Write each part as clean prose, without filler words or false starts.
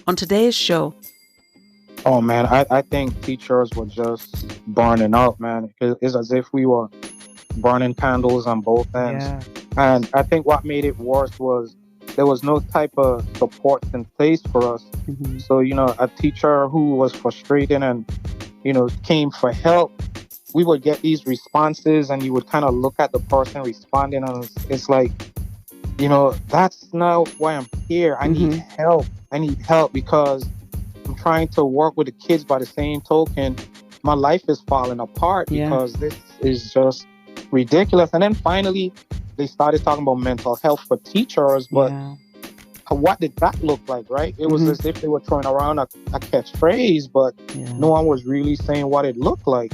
On today's show, Oh man, I think teachers were just burning out, man. It's as if we were burning candles on both ends. yeah, And I think what made it worse was there was no type of support in place for us. hmm So, a teacher who was frustrated and, came for help, we would get these responses and you would kind of look at the person responding and it's like, that's not why I'm here. I need hmm help. I need help because I'm trying to work with the kids. By the same token, my life is falling apart yeah, because this is just ridiculous. And then finally, they started talking about mental health for teachers. But yeah, what did that look like, right? It was hmm as if they were throwing around a catchphrase, but yeah, no one was really saying what it looked like.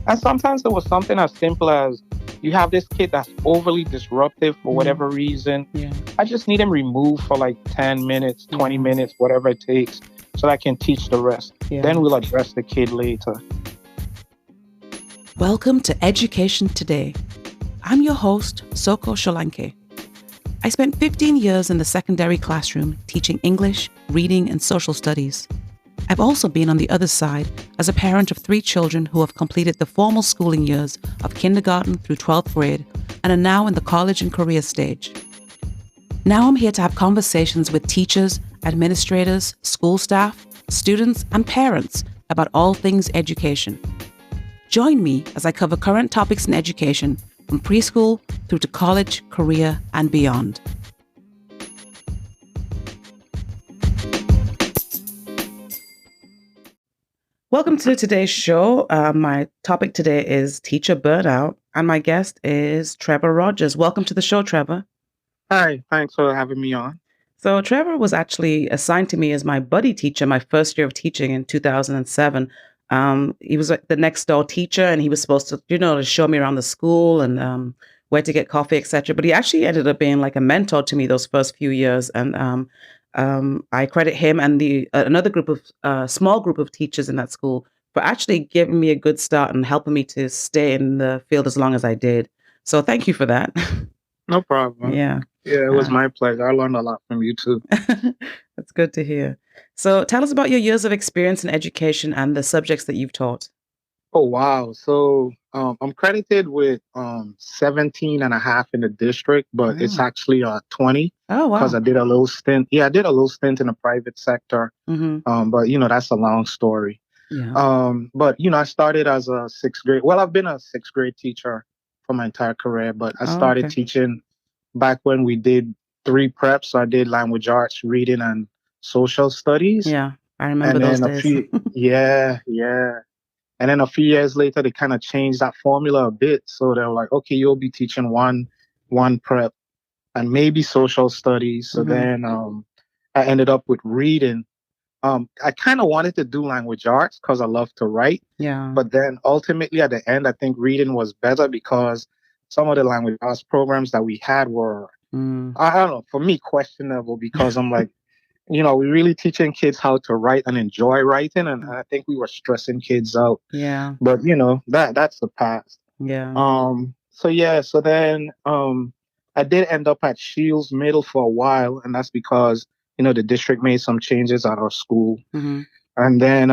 And sometimes it was something as simple as you have this kid that's overly disruptive for hmm whatever reason. yeah, I just need him removed for like 10 minutes, 20 yeah, minutes, whatever it takes, so that I can teach the rest. yeah. Then we'll address the kid later. Welcome to Education Today. I'm your host, Solanke. I spent 15 years in the secondary classroom teaching English, reading, and social studies. I've also been on the other side as a parent of 3 children who have completed the formal schooling years of kindergarten through 12th grade and are now in the college and career stage. Now I'm here to have conversations with teachers, administrators, school staff, students, and parents about all things education. Join me as I cover current topics in education from preschool through to college, career, and beyond. Welcome to today's show. My topic today is teacher burnout, and my guest is Trevor Rogers. Welcome to the show, Trevor. Hi, thanks for having me on. So, Trevor was actually assigned to me as my buddy teacher my first year of teaching in 2007. He was like the next door teacher, and he was supposed to, to show me around the school and where to get coffee, etc. But he actually ended up being like a mentor to me those first few years, and I credit him and the another group of small group of teachers in that school for actually giving me a good start and helping me to stay in the field as long as I did. So, thank you for that. No problem. Yeah. Yeah, it was Uh, my pleasure. I learned a lot from you too. That's good to hear. So tell us about your years of experience in education and the subjects that you've taught. Oh, wow. So I'm credited with 17 and a half in the district, but it's Oh, actually 20 oh because wow. I did a little stint. Yeah, I did a little stint in the private sector. Mm-hmm. But that's a long story. Yeah. But I started as a sixth grade. Well, I've been a sixth grade teacher for my entire career, but I Oh, started okay. teaching back when we did 3 preps. So I did language arts, reading, and social studies. Yeah. I remember And those then days. yeah, yeah. And then a few years later, they kind of changed that formula a bit. So they're like, okay, you'll be teaching one prep and maybe social studies. So Mm-hmm. then I ended up with reading. I kind of wanted to do language arts because I love to write, Yeah. but then ultimately at the end, I think reading was better because some of the language arts programs that we had were, Mm. I don't know, for me, questionable because I'm like, we're really teaching kids how to write and enjoy writing, and I think we were stressing kids out. Yeah. But that's the past. Yeah. So yeah, so then I did end up at Shields Middle for a while, and that's because the district made some changes at our school. Mm-hmm. And then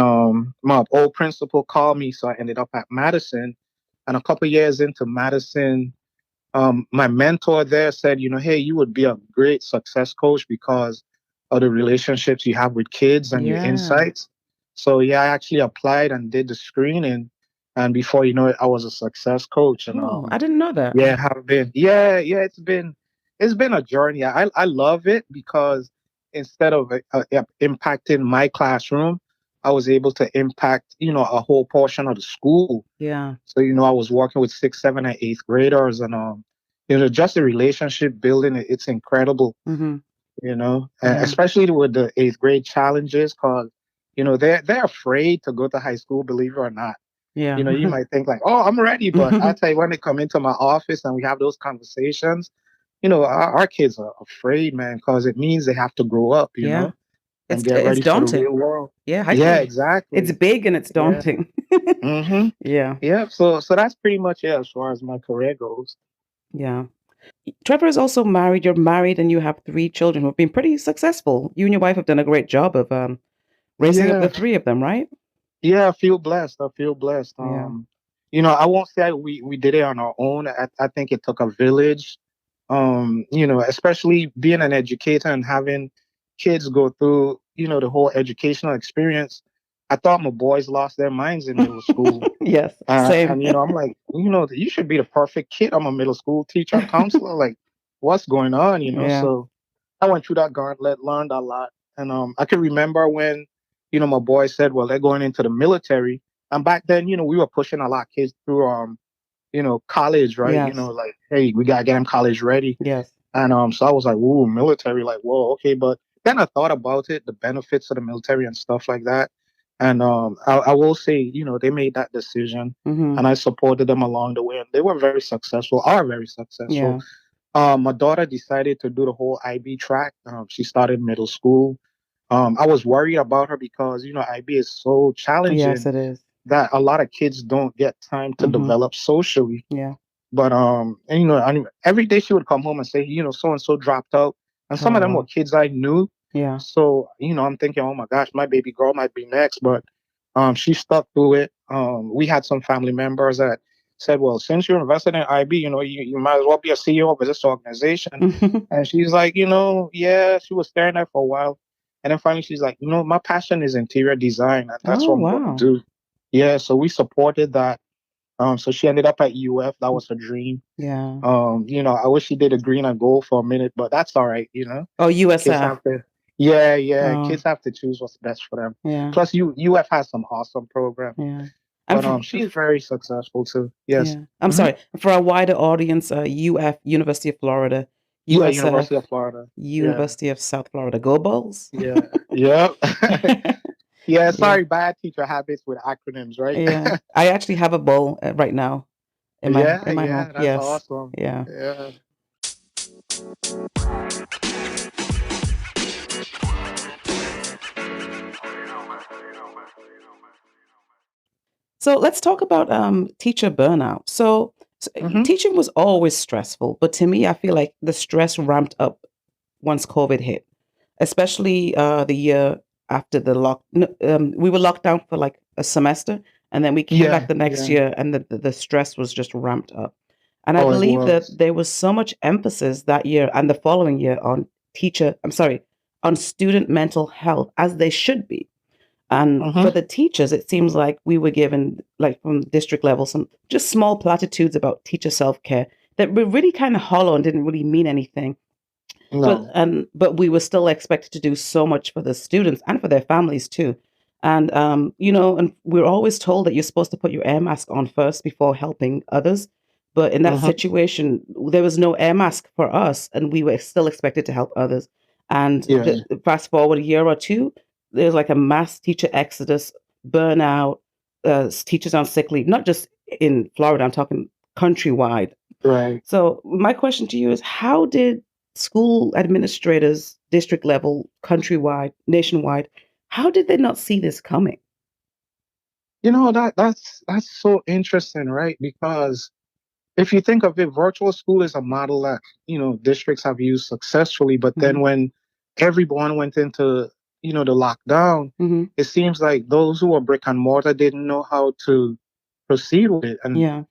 my old principal called me, so I ended up at Madison. And a couple years into Madison, my mentor there said, hey, you would be a great success coach because of the relationships you have with kids and your Yeah. insights. So yeah, I actually applied and did the screening, and before you know it, I was a success coach. And Oh, I didn't know that. yeah, have been. Yeah, yeah, it's been a journey. I love it because instead of impacting my classroom, I was able to impact a whole portion of the school. Yeah. So I was working with sixth, seventh, and eighth graders, and just the relationship building. It's incredible. Mm-hmm. Yeah. Especially with the eighth grade challenges, because they're afraid to go to high school. Believe it or not. Yeah. You might think like, oh, I'm ready, but I tell you, when they come into my office and we have those conversations, our kids are afraid, man, because it means they have to grow up, Yeah. and get It's ready for the daunting. real world. Yeah, high Yeah, school. It's exactly. big and it's Yeah. daunting. Mm-hmm. Yeah. Yeah. So that's pretty much it as far as my career goes. Yeah. Trevor is also married. You're married and you have 3 children who have been pretty successful. You and your wife have done a great job of raising up the Yeah, 3 of them, right? yeah, I feel blessed. I feel blessed. Yeah. I won't say we did it on our own. I think it took a village. Especially being an educator and having kids go through, the whole educational experience. I thought my boys lost their minds in middle school. Yes, same. And I'm like, you should be the perfect kid. I'm a middle school teacher and counselor. Like, what's going on? Yeah. So I went through that gauntlet, learned a lot. And I can remember when, my boy said, well, they're going into the military. And back then, we were pushing a lot of kids through college, right? Yes. Like, hey, we gotta get them college ready. Yes. And so I was like, ooh, military, like, whoa, okay. But then I thought about it, the benefits of the military and stuff like that. And I will say, they made that decision Mm-hmm. and I supported them along the way. And they were very successful, are very successful. Yeah. My daughter decided to do the whole IB track. She started middle school. I was worried about her because, IB is so Yes, challenging it is. that a lot of kids don't get time to Mm-hmm. develop socially. Yeah. But every day she would come home and say, so and so dropped out, and some Oh, of them were wow. kids I knew. Yeah. So I'm thinking, oh my gosh, my baby girl might be next. But she stuck through it. We had some family members that said, well, since you're invested in IB, you might as well be a CEO of this organization. And she's like, yeah, she was staring at it for a while. And then finally she's like, my passion is interior design, and that's Oh, what I'm going to wow. do. Yeah, so we supported that. So she ended up at UF. That was her dream. Yeah. I wish she did a green and gold for a minute, but that's all right. Oh, Kids USF. have to, yeah, yeah. Oh, Kids have to choose what's best for them. yeah. Plus, UF has some awesome programs, Yeah. And but for, she's very successful too. Yes. yeah. I'm Hmm. sorry. For a wider audience, UF, University of Florida, Yeah, USF, University of Florida. Yeah, University of South Florida. Go Bulls. yeah, yeah. Yeah. Yeah. Sorry, bad teacher habits with acronyms, right? Yeah. I actually have a bowl right now in my Yeah, in my home. yeah. That's Yes. awesome. Yeah. Yeah. So let's talk about teacher burnout. Hmm. Teaching was always stressful, but to me, I feel like the stress ramped up once COVID hit, especially the year after we were locked down for like a semester, and then we came back Yeah, the next yeah. year, and the stress was just ramped up. And I Oh, it believe that was. there was so much emphasis that year and the following year on on student mental health, as they should be. And for Hmm. the teachers, it seems like we were given, like from district level, some just small platitudes about teacher self care that were really kind of hollow and didn't really mean anything. No. But we were still expected to do so much for the students and for their families too. And and we're always told that you're supposed to put your air mask on first before helping others. But in that Hmm. situation, there was no air mask for us, and we were still expected to help others. And Yeah. fast forward a year or two, there's like a mass teacher exodus, burnout, teachers on sick leave, not just in Florida. I'm talking countrywide. Right. So my question to you is, how did school administrators, district level, countrywide, nationwide, how did they not see this coming? That's so interesting, right? Because if you think of it, virtual school is a model that districts have used successfully. But Hmm. then when everyone went into the lockdown, Hmm. it seems like those who were brick and mortar didn't know how to proceed with it, and Yeah,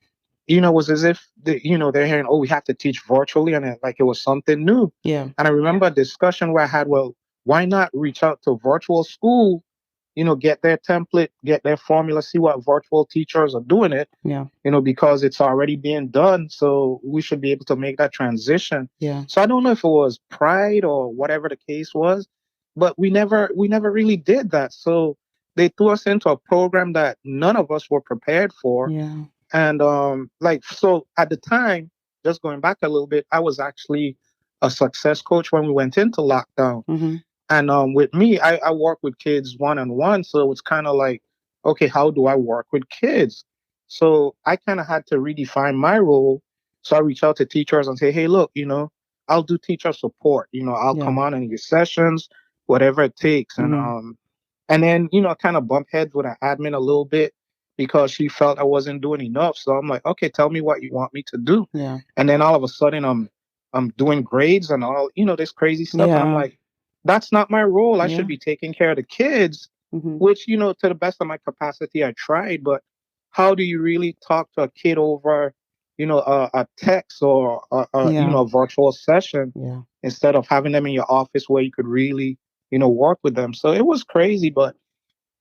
it was as if they're hearing, oh, we have to teach virtually, and like it was something new. yeah, And I remember a discussion where I had, well, why not reach out to virtual school, get their template, get their formula, see what virtual teachers are doing it, yeah, because it's already being done. So we should be able to make that transition. yeah, So I don't know if it was pride or whatever the case was, but we never really did that. So they threw us into a program that none of us were prepared for. yeah, And so at the time, just going back a little bit, I was actually a success coach when we went into lockdown. hmm, And with me, I work with kids one on one. So it's kind of like, okay, how do I work with kids? So I kind of had to redefine my role. So I reach out to teachers and say, hey, look, I'll do teacher support. I'll yeah, come on in your sessions, whatever it takes. hmm, And then, kind of bump heads with an admin a little bit because she felt I wasn't doing enough. So I'm like, okay, tell me what you want me to do. yeah, And then all of a sudden, doing grades and all, this crazy stuff. And I'm Yeah. like, that's not my role. I should Yeah. be taking care of the kids, Mm-hmm. which, to the best of my capacity, I tried. But how do you really talk to a kid over, a text or Yeah. a virtual session Yeah. instead of having them in your office where you could really, work with them? So it was crazy. But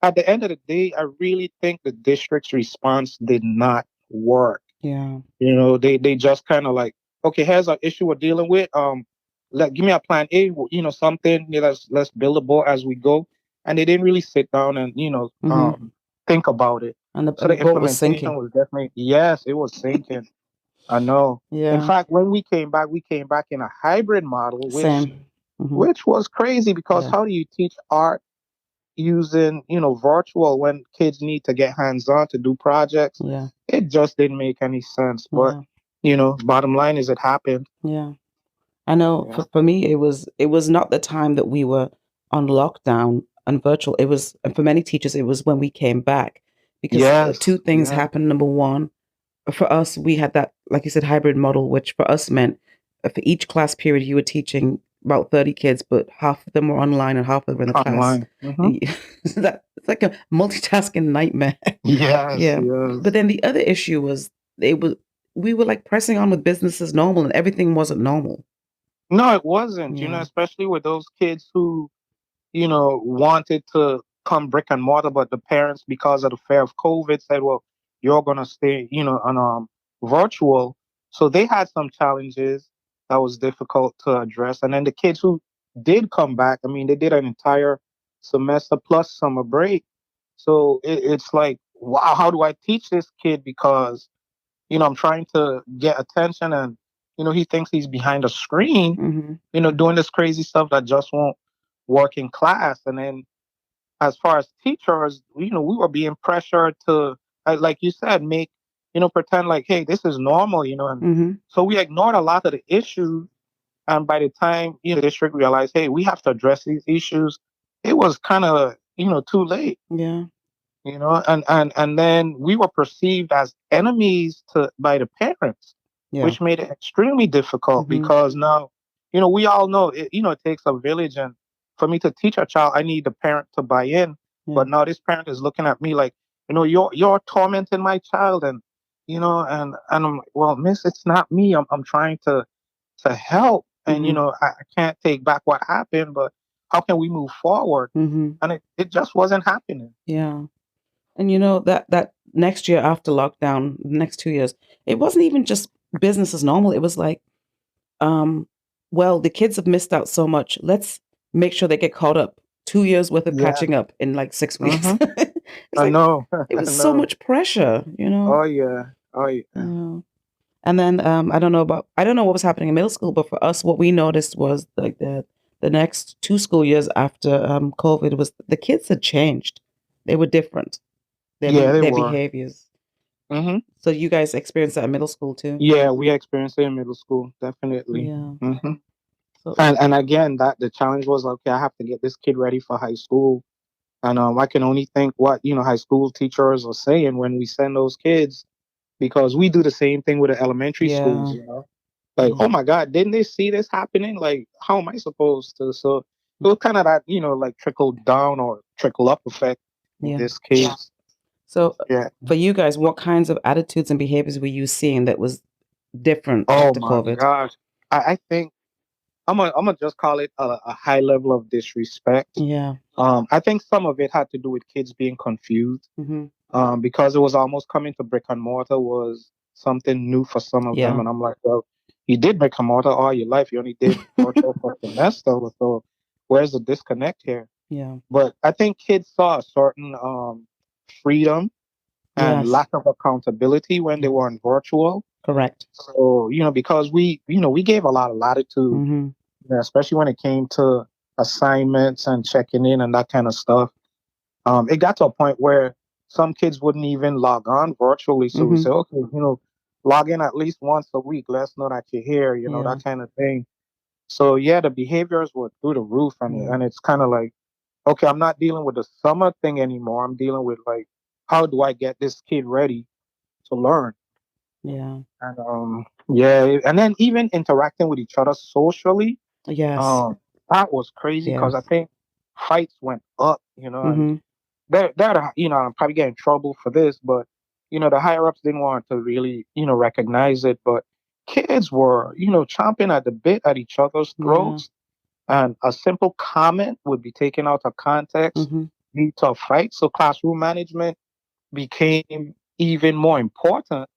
at the end of the day, I really think the district's response did not work. Yeah. They just kind of like, okay, here's an issue we're dealing with. Give me a plan A, something. Let's build a board as we go. And they didn't really sit down and Mm-hmm. think about it. And So the the boat was implementation sinking. was definitely, yes, it was sinking. I know. In Yeah. fact, when we came back in a hybrid model, which Same. Mm-hmm. which was crazy because Yeah. how do you teach art using virtual when kids need to get hands on to do projects? Yeah. It just didn't make any sense. But Yeah. bottom line is it happened. Yeah. I know Yeah. for me it was not the time that we were on lockdown and virtual. It was, and for many teachers it was when we came back, because Yes. two things Yeah. happened. Number one, for us we had that, like you said, hybrid model, which for us meant for each class period you were teaching about 30 kids, but half of them were online and half of them were in the class. Online. Hmm. And it's like a multitasking nightmare. Yes. Yeah. But Yes. then the other issue was, it was we were like pressing on with business as normal, and everything wasn't normal. No, it wasn't. Yeah. Especially with those kids who wanted to come brick and mortar, but the parents, because of the fear of COVID, said, well, you're going to stay, on virtual. So they had some challenges that was difficult to address. And then the kids who did come back, I mean, they did an entire semester plus summer break. So it's like, wow, how do I teach this kid? Because, I'm trying to get attention and, he thinks he's behind a screen, Mm-hmm. doing this crazy stuff that just won't work in class. And then as far as teachers, we were being pressured to, like you said, make, pretend like, hey, this is normal, and Mm-hmm. so we ignored a lot of the issues. And by the time, the district realized, hey, we have to address these issues, it was kind of, too late, Yeah. and then we were perceived as enemies by the parents, Yeah. which made it extremely difficult Mm-hmm. because now, we all know it takes a village, and for me to teach a child, I need the parent to buy in. Yeah. But now this parent is looking at me like, you're tormenting my child, and and I'm like, well, miss, it's not me. I'm trying to help, and Mm-hmm. I can't take back what happened, but how can we move forward? Mm-hmm. And it just wasn't happening. Yeah. And that next year after lockdown, the next 2 years, it wasn't even just business as normal. It was like, um, well, the kids have missed out so much. Let's make sure they get caught up. 2 years worth of Yeah. catching up in like 6 weeks. Hmm. It's I like know. it I was so know. much pressure. Oh yeah. Oh yeah. Yeah. And then I don't know what was happening in middle school, but for us, what we noticed was like the next 2 school years after COVID was the kids had changed. They were different. Yeah, they Their were. behaviors. Hmm. So you guys experienced that in middle school too? Yeah, we experienced it in middle school, definitely. Yeah. Hmm. So And again, that the challenge was, okay, I have to get this kid ready for high school, and I can only think what high school teachers are saying when we send those kids, because we do the same thing with the elementary schools. yeah, Like, yeah, oh my God, didn't they see this happening? Like, how am I supposed to? So it was kind of that, like trickle down or trickle up effect in yeah. this case. So Yeah. for you guys, what kinds of attitudes and behaviors were you seeing that was different Oh after my COVID? gosh. I think I'm gonna just call it a high level of disrespect. Yeah. I think some of it had to do with kids being confused. Mm-hmm. Because it was almost coming to brick and mortar was something new for some of them. Yeah. And I'm like, well, you did brick and mortar all your life. You only did virtual for a semester. So where's the disconnect here? Yeah. But I think kids saw a certain freedom and Yes. lack of accountability when they Yeah. were in virtual. Correct. So, because we gave a lot of latitude, Mm-hmm. especially when it came to assignments and checking in and that kind of stuff. It got to a point where some kids wouldn't even log on virtually. So we Mm-hmm. say, okay, log in at least once a week. Let us know that you're here, Yeah. that kind of thing. So yeah, the behaviors were through the roof, Yeah. and it's kind of like, okay, I'm not dealing with the summer thing anymore. I'm dealing with like, how do I get this kid ready to learn? Yeah. And Yeah, and then even interacting with each other socially, Yes. um, that was crazy Yeah. because I think fights went up, and Mm-hmm. I'm probably getting in trouble for this, but the higher ups didn't want to really, recognize it, but kids were, chomping at the bit at each other's Yeah. throats, and a simple comment would be taken out of context, Mm-hmm. lead to a fight. So classroom management became even more important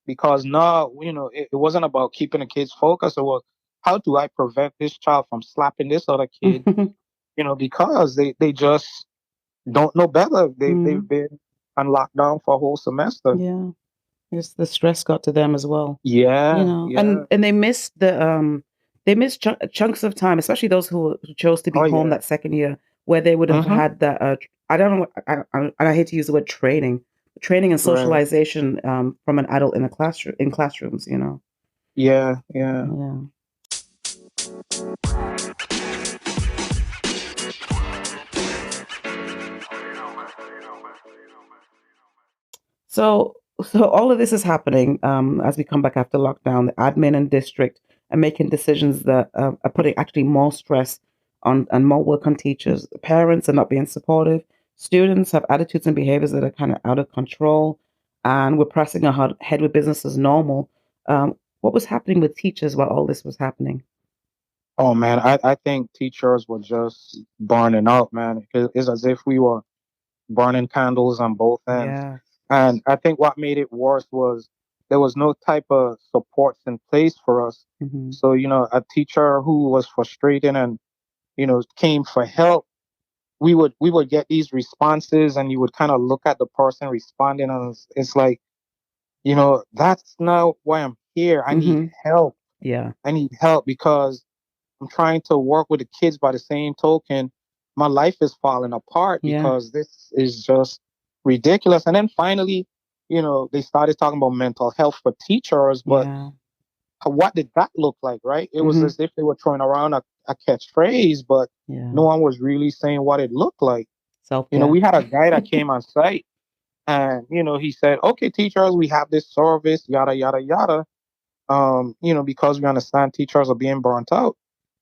because now, it wasn't about keeping the kids focused. It was, how do I prevent this child from slapping this other kid? Because they just don't know better. They've Mm, been on lockdown for a whole semester. yeah. Yes, the stress got to them as well. Yeah, yeah. And they missed chunks of time, especially those who chose to be Oh home yeah. that second year, where they would have Mm-hmm. had that. I don't know. I hate to use the word training and Right. socialization from an adult in a classroom in classrooms. Yeah, yeah. Yeah. So, so all of this is happening as we come back after lockdown. The admin and district are making decisions that are putting actually more stress on and more work on teachers. Parents are not being supportive. Students have attitudes and behaviors that are kind of out of control, and we're pressing ahead with business as normal. What was happening with teachers while all this was happening? Oh man, I think teachers were just burning out, man. It's as if we were burning candles on both ends. Yeah. And I think what made it worse was there was no type of supports in place for us. Hmm. So, a teacher who was frustrated and, came for help, we would get these responses and you would kind of look at the person responding and it's like, that's not why I'm here. I need Hmm. help. Yeah. I need help because I'm trying to work with the kids. By the same token, my life is falling apart Yeah. because this is just ridiculous. And then finally, they started talking about mental health for teachers, but Yeah. what did that look like, right? It was Hmm. as if they were throwing around a catchphrase, but Yeah. no one was really saying what it looked like. Self care. We had a guy that came on site and, he said, okay, teachers, we have this service, yada, yada, yada. Because we understand teachers are being burnt out.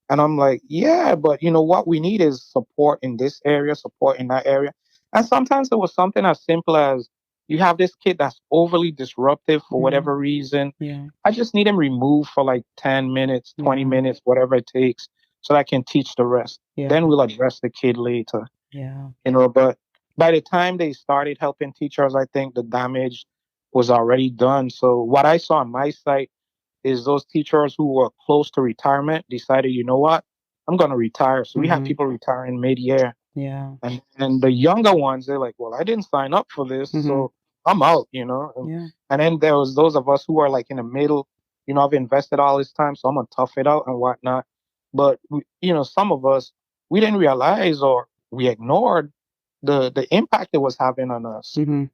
And I'm like, yeah, but what we need is support in this area, support in that area. And sometimes it was something as simple as you have this kid that's overly disruptive for Yeah. whatever reason. Yeah. I just need him removed for like 10 minutes, 20 Yeah. minutes, whatever it takes, so that I can teach the rest. Yeah. Then we'll address the kid later, Yeah. but by the time they started helping teachers, I think the damage was already done. So what I saw on my site is those teachers who were close to retirement decided, you know what, I'm going to retire. So we had Hmm. people retiring mid-year, Yeah. and the younger ones, they're like, well, I didn't sign up for this, Hmm. so I'm out, Yeah. and then there was those of us who are like in the middle, I've invested all this time, so I'm gonna tough it out and whatnot. But some of us, we didn't realize or we ignored the impact it was having on us. Hmm.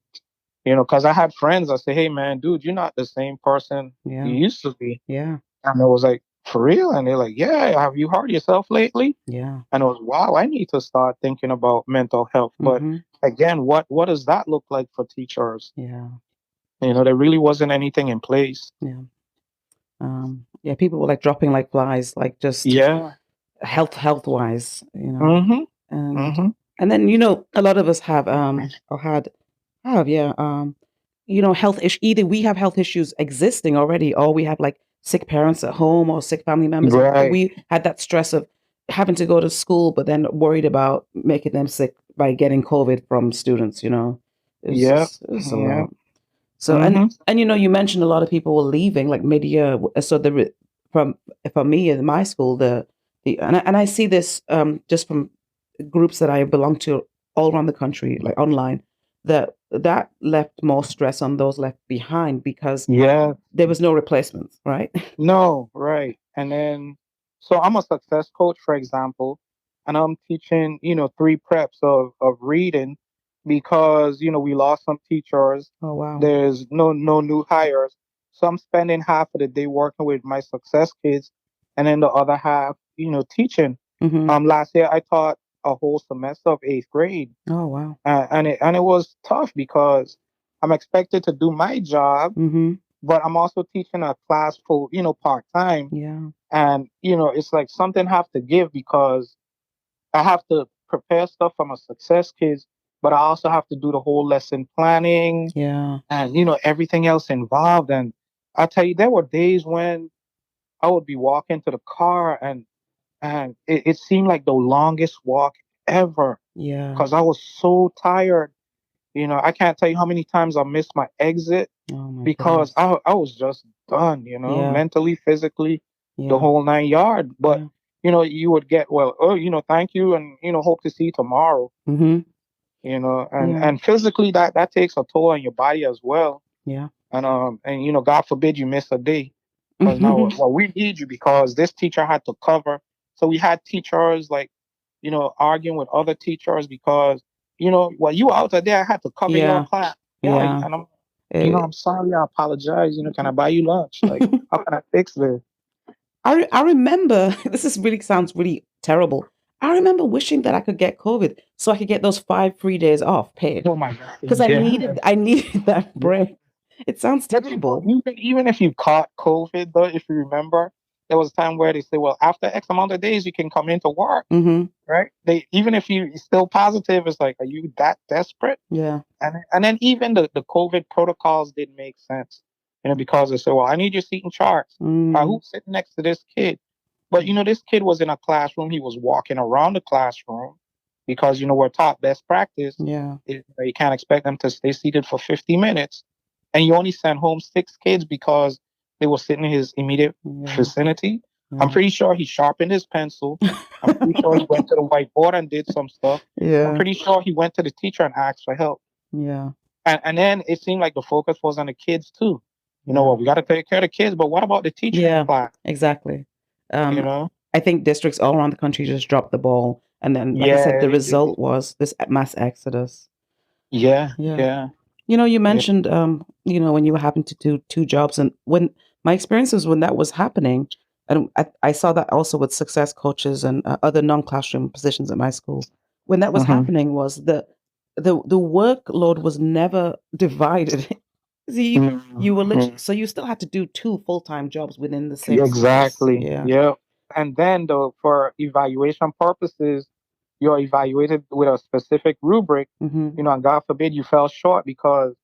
Because I had friends that say, hey man, dude, you're not the same person you Yeah. used to be. Yeah. And it was like, for real? And they're like, yeah, have you hurt yourself lately? Yeah. And it was, wow, I need to start thinking about mental health. But Hmm. again, what does that look like for teachers? Yeah. There really wasn't anything in place. Yeah. Yeah. People were like dropping like flies, like just Yeah. health wise, Mm-hmm. and Mm-hmm. and then a lot of us have or had have yeah health issue. Either we have health issues existing already, or we have like sick parents at home or sick family members. Right. We had that stress of having to go to school, but then worried about making them sick by getting COVID from students. Yeah. It was a Yeah. lot. So Mm-hmm. and you mentioned a lot of people were leaving like mid-year. So from for me in my school, the and I see this just from groups that I belong to all around the country, like online, that left more stress on those left behind because Yeah. there was no replacements, right? No, right. And then, so I'm a success coach, for example, and I'm teaching, three preps of reading because, we lost some teachers. Oh wow. There's no new hires. So I'm spending half of the day working with my success kids and then the other half, teaching. Mm-hmm. Last year I taught a whole semester of eighth grade. Oh wow. And it was tough because I'm expected to do my job, Mm-hmm. but I'm also teaching a class full, part time. Yeah. And, it's like something have to give because I have to prepare stuff for my success kids, but I also have to do the whole lesson planning Yeah. and, everything else involved. And I tell you, there were days when I would be walking to the car and it seemed like the longest walk ever Yeah. because I was so tired. I can't tell you how many times I missed my exit Oh my because goodness. I was just done, Yeah. mentally, physically, the Yeah. whole 9 yard. But, Yeah. you would get, well, oh, thank you. And, hope to see you tomorrow, Mm-hmm. and, Yeah. and physically that takes a toll on your body as well. Yeah. And, God forbid you miss a day because now, well, we need you because this teacher had to cover. So we had teachers like, arguing with other teachers because, well, you were out there, I had to cover your Yeah. class. Yeah. Yeah. And Eh, I'm sorry, I apologize. Can I buy you lunch? Like, how can I fix this? I remember this is really sounds really terrible. I remember wishing that I could get COVID so I could get those 5 free days off paid Oh my God. because Yeah. I needed that Yeah. break. It sounds But terrible. even if you caught COVID, though, if you remember, there was a time where they say, well, after X amount of days, you can come into work, Mm-hmm. right? They even if you still positive, it's like, are you that desperate? Yeah. And then even the COVID protocols didn't make sense, because they said, well, I need your seat in charts. Mm. Who's sitting next to this kid? But this kid was in a classroom. He was walking around the classroom because we're taught best practice. Yeah. You can't expect them to stay seated for 50 minutes, and you only sent home 6 kids because they were sitting in his immediate Yeah. vicinity. I'm Yeah. pretty sure he sharpened his pencil. I'm pretty sure he went to the whiteboard and did some stuff. I'm Yeah. pretty sure he went to the teacher and asked for help. Yeah. And then it seemed like the focus was on the kids too. Yeah. Well, we got to take care of the kids, but what about the teacher in Yeah. class? Exactly. You Um, know? I think districts all around the country just dropped the ball. And then, like I said, Yeah, the they did. result was this mass exodus. Yeah, Yeah. yeah, You yeah. mentioned, when you were having to do 2 jobs, and when my experience was when that was happening, and I saw that also with success coaches and other non-classroom positions at my school. When that was Hmm. happening, was the workload was never divided. So you were literally, so you still had to do 2 full-time jobs within the same space. Exactly. Yeah. Yeah. And then though, for evaluation purposes, you're evaluated with a specific rubric, Mm-hmm. and God forbid you fell short because,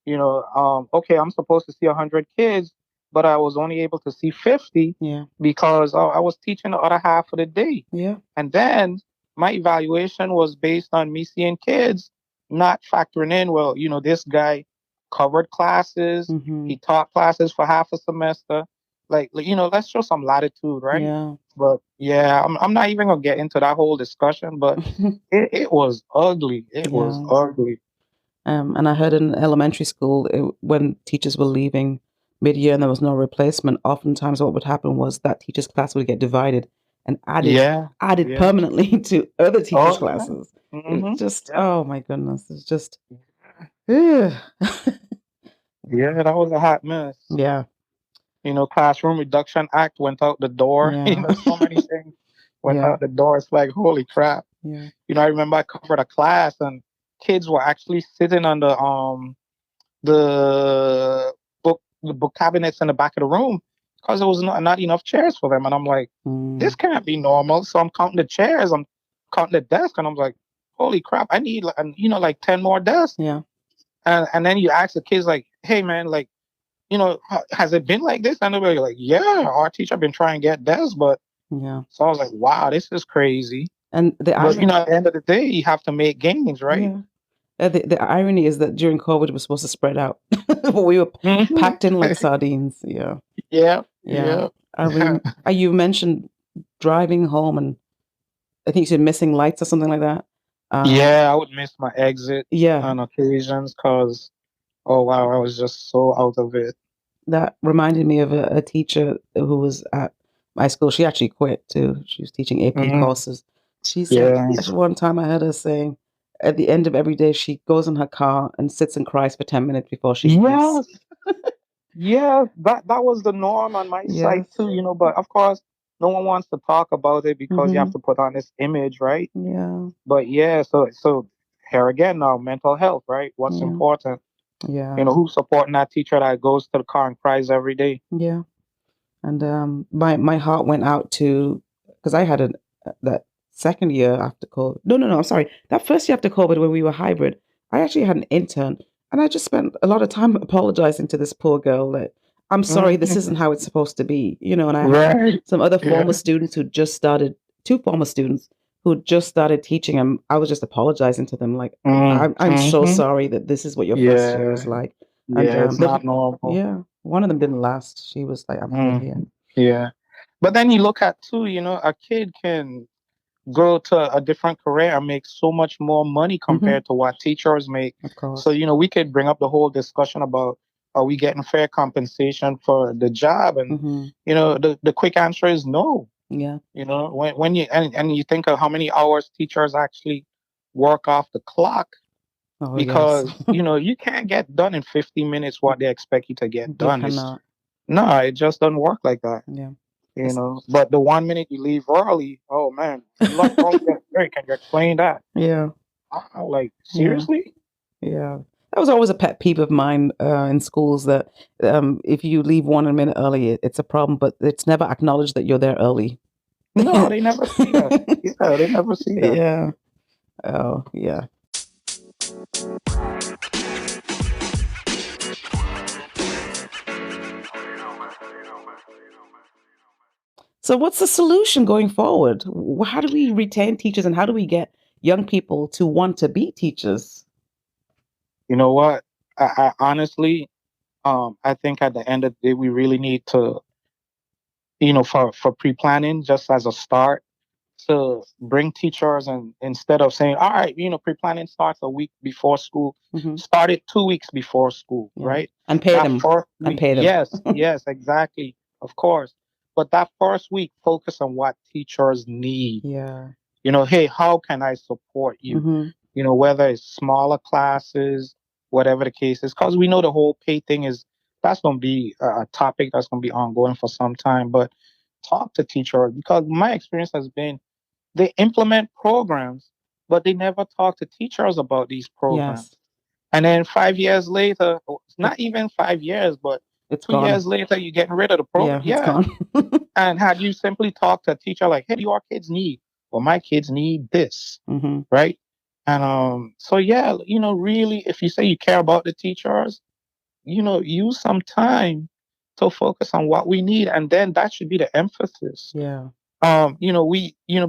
okay, I'm supposed to see 100 kids, but I was only able to see 50 Yeah. because I was teaching the other half of the day. Yeah. And then my evaluation was based on me seeing kids, not factoring in, well, this guy covered classes, Mm-hmm. he taught classes for half a semester. Like, let's show some latitude, right? Yeah. But yeah, I'm not even gonna get into that whole discussion, but it was ugly. It was Yeah. ugly. And I heard in elementary school, when teachers were leaving mid-year and there was no replacement, oftentimes what would happen was that teacher's class would get divided and Yeah, added yeah. permanently to other teachers' Oh yeah. classes. Mm-hmm. It's just, Yeah. oh my goodness, it's just, ugh. Yeah, that was a hot mess. Yeah, Classroom Reduction Act went out the door. yeah, So many things went yeah, out the door. It's like, holy crap. yeah, I remember I covered a class and kids were actually sitting on the book cabinets in the back of the room because there was not enough chairs for them. And I'm like, this mm, can't be normal. So I'm counting the chairs, I'm counting the desk, and I'm like, holy crap, I need like 10 more desks. yeah, And then you ask the kids like, hey man, like, has it been like this? And they're like, yeah, our teacher been trying to get desks, but yeah. so I was like, wow, this is crazy. And the But irony, at the end of the day, you have to make gains, right? yeah, the irony is that during COVID, we're supposed to spread out, but we were Mhm. packed in like sardines. Yeah, Yeah, yeah. yeah. You mentioned driving home, and I think you said missing lights or something like that. Yeah, I would miss my exit Yeah, on occasions because, oh wow, I was just so out of it. that reminded me of a teacher who was at my school. She actually quit too. She was teaching AP Hmm. courses. She said, Yeah. one time I heard her saying, at the end of every day, she goes in her car and sits and cries for 10 minutes before she leaves. Yes. Yeah, that was the norm on my side Yes. too, but of course, no one wants to talk about it because you have Mm-hmm. to put on this image, right? Yeah. But yeah, so here again now, mental health, right? What's Yeah. important? Yeah. Who's supporting that teacher that goes to the car and cries every day? Yeah. And my heart went out to, because I had that second year after COVID. No, I'm sorry. That first year after COVID when we were hybrid, I actually had an intern, and I just spent a lot of time apologizing to this poor girl that I'm sorry, this Mhm. isn't how it's supposed to be, and I had Right. some other former Yeah. students who just started, two former students who just started teaching, and I was just apologizing to them like, I'm so Mm-hmm. sorry that this is what your first year is Yeah. like. And Yeah. It's not normal. yeah, one of them didn't last. She was like, I'm out of here. Yeah. But then you look at too, a kid can go to a different career and make so much more money compared to what teachers make. Of So, course. we could bring up the whole discussion about, are we getting fair compensation for the job? And, the quick answer is no. Yeah. When and you think of how many hours teachers actually work off the clock, Oh, yes. because, you can't get done in 15 minutes what they expect you to get You done. cannot. No, it just doesn't work like that. Yeah. But the 1 minute you leave early, oh man, you left early. Great. Can you explain that? Yeah. Like, Yeah. seriously? Yeah. That was always a pet peeve of mine in schools, that if you leave 1 minute early, it's a problem, but it's never acknowledged that you're there early. No, they never see that. Yeah, they never see that. Yeah. Oh, yeah. So what's the solution going forward? How do we retain teachers, and how do we get young people to want to be teachers? You know what? I honestly, I think at the end of the day, we really need to, for pre-planning, just as a start, to bring teachers, and instead of saying, all right, pre-planning starts a week before school, start it 2 weeks before school, Yeah. right? And pay That them. first And week, pay them. yes, exactly, of course. But that first week, focus on what teachers need. Yeah. Hey, how can I support you? Whether it's smaller classes, whatever the case is, because we know the whole pay thing that's going to be a topic that's going to be ongoing for some time. But talk to teachers, because my experience has been, they implement programs, but they never talk to teachers about these programs. Yes. And then 5 years later, not even 5 years, but It's 2 years gone. later, you're getting rid of the program. Yeah, it's gone. And had you simply talked to a teacher like, hey, your kids need, or my kids need this, right? And so yeah, really, if you say you care about the teachers, use some time to focus on what we need, and then that should be the emphasis. Yeah.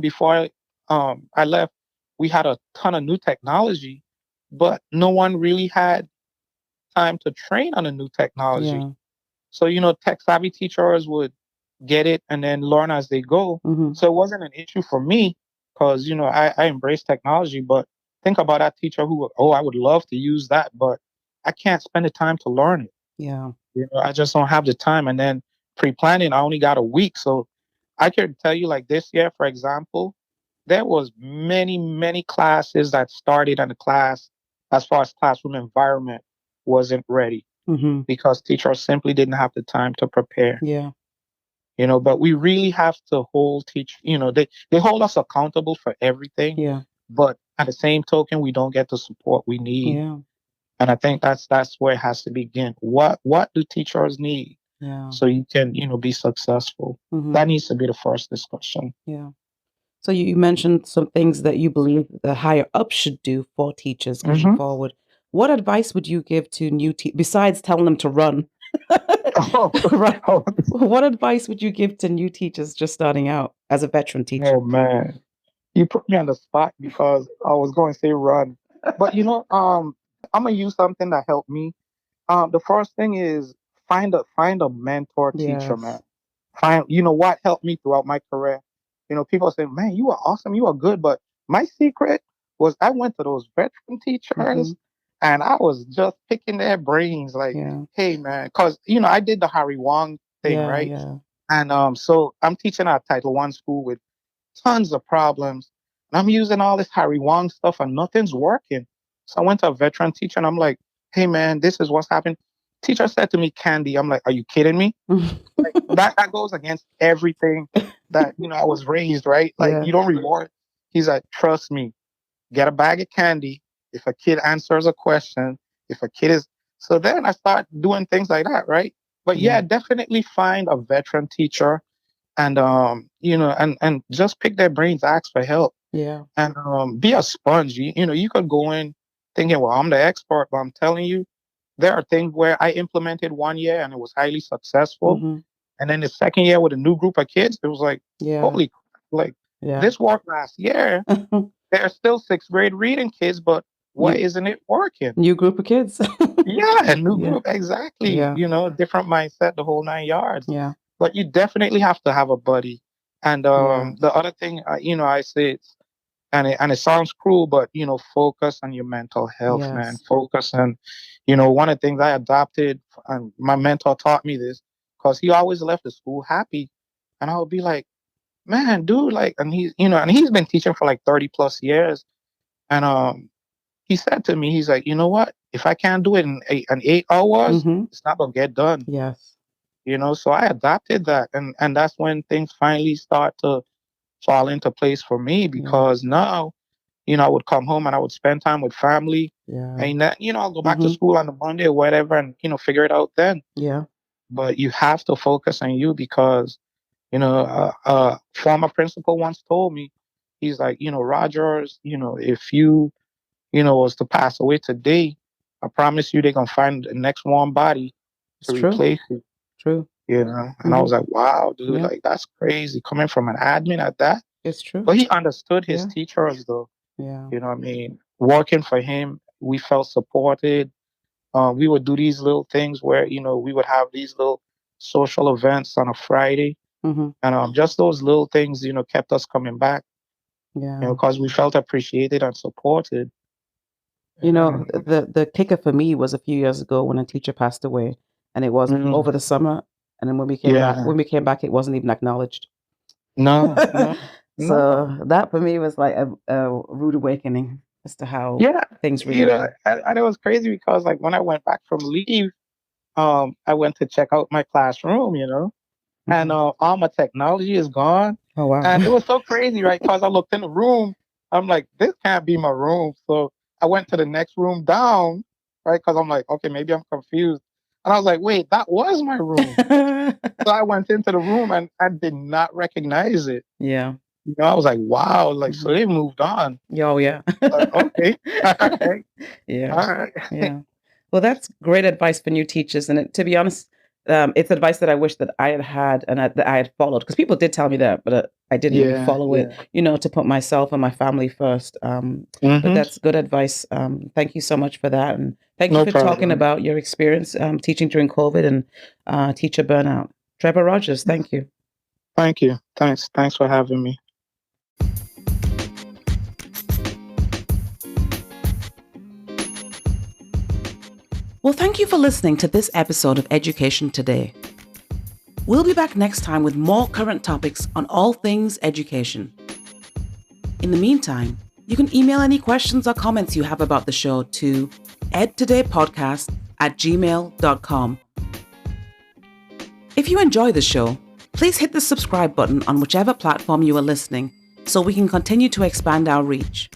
Before I left, we had a ton of new technology, but no one really had time to train on the new technology. Yeah. So, tech savvy teachers would get it and then learn as they go. So it wasn't an issue for me, because, I embrace technology. But think about that teacher who, I would love to use that, but I can't spend the time to learn it. Yeah. I just don't have the time. And then pre-planning, I only got a week. So I could tell you, like this year, for example, there was many, many classes that started, and the class, as far as classroom environment, wasn't ready because teachers simply didn't have the time to prepare. Yeah. But we really have to they hold us accountable for everything. Yeah. But at the same token, we don't get the support we need. Yeah. And I think that's where it has to begin. What do teachers need? Yeah. So you can, be successful. That needs to be the first discussion. Yeah. So you mentioned some things that you believe the higher up should do for teachers going forward. What advice would you give to new besides telling them to run? Right. What advice would you give to new teachers just starting out as a veteran teacher? Oh man, you put me on the spot, because I was going to say run, but I'm gonna use something that helped me. The first thing is find a mentor teacher, Yes. man. What helped me throughout my career. People say, man, you are awesome, you are good, but my secret was I went to those veteran teachers, and I was just picking their brains, like, Yeah. hey, man, because I did the Harry Wong thing, right? Yeah. And so I'm teaching at Title I school with tons of problems, and I'm using all this Harry Wong stuff, and nothing's working. So I went to a veteran teacher, and I'm like, hey, man, this is what's happened. Teacher said to me, Candy. I'm like, are you kidding me? Like, that goes against everything that I was raised, right? Like, Yeah. you don't reward. He's like, trust me, get a bag of candy. If a kid answers a question, if a kid is So then I start doing things like that, right? But yeah, definitely find a veteran teacher and and just pick their brains, ask for help. Yeah. And be a sponge. You could go in thinking, well, I'm the expert, but I'm telling you, there are things where I implemented 1 year and it was highly successful. Mm-hmm. And then the second year with a new group of kids, it was like, Yeah. holy, like Yeah. this worked last year. There are still sixth grade reading kids, but why isn't it working? New group of kids. Yeah, a new group, exactly. Yeah. Different mindset, the whole 9 yards. Yeah. But you definitely have to have a buddy. And the other thing, I say, and it sounds cruel, but focus on your mental health, man. Yes. Focus on, one of the things I adopted, and my mentor taught me this, because he always left the school happy, and I would be like, man, dude, like, and he's been teaching for like 30 plus years, and he said to me, he's like, you know what? If I can't do it in 8 hours, it's not gonna get done. Yes. So I adopted that, and that's when things finally start to fall into place for me, because now, I would come home and I would spend time with family. Yeah. And then, I'll go back to school on the Monday or whatever and, figure it out then. Yeah. But you have to focus on you, because, a former principal once told me, he's like, Rogers, if you, was to pass away today, I promise you they're going to find the next warm body to replace you. True. And I was like, wow, dude, like, that's crazy coming from an admin at that. It's true. But he understood his teachers, though. Yeah. You know what I mean? Working for him, we felt supported. We would do these little things where, we would have these little social events on a Friday. And just those little things, kept us coming back. Yeah. Because we felt appreciated and supported. The kicker for me was a few years ago when a teacher passed away, and it was over the summer. And then when we came back, it wasn't even acknowledged. No. So that for me was like a rude awakening as to how things really are. And it was crazy because, like, when I went back from leave, I went to check out my classroom, and all my technology is gone. Oh, wow. And it was so crazy, right? Because I looked in the room, I'm like, this can't be my room. So I went to the next room down, right? Because I'm like, okay, maybe I'm confused. And I was like, wait, that was my room. So I went into the room and I did not recognize it. Yeah. I was like, wow, like, so they moved on. Oh, yeah. Okay. All right. Yeah. All right. Yeah. Well, that's great advice for new teachers. And to be honest, it's advice that I wish that I had and that I had followed, because people did tell me that, but I didn't really follow it, to put myself and my family first. But that's good advice. Thank you so much for that. And thank you for talking about your experience teaching during COVID and teacher burnout. Trevor Rogers, thank you. Thank you. Thanks for having me. Well, thank you for listening to this episode of Education Today. We'll be back next time with more current topics on all things education. In the meantime, you can email any questions or comments you have about the show to edtodaypodcast@gmail.com. If you enjoy the show, please hit the subscribe button on whichever platform you are listening so we can continue to expand our reach.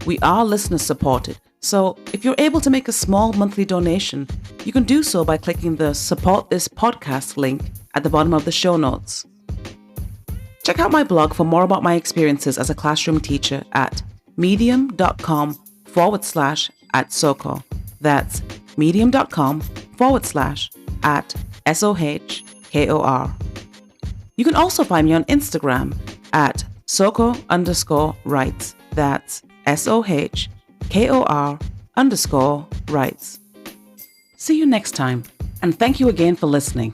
We are listener supported, so if you're able to make a small monthly donation, you can do so by clicking the Support This Podcast link at the bottom of the show notes. Check out my blog for more about my experiences as a classroom teacher at medium.com/@SOCO. That's medium.com/@SOHKOR. You can also find me on Instagram at SOCO_rights. That's SOHKOR_rights. See you next time, and thank you again for listening.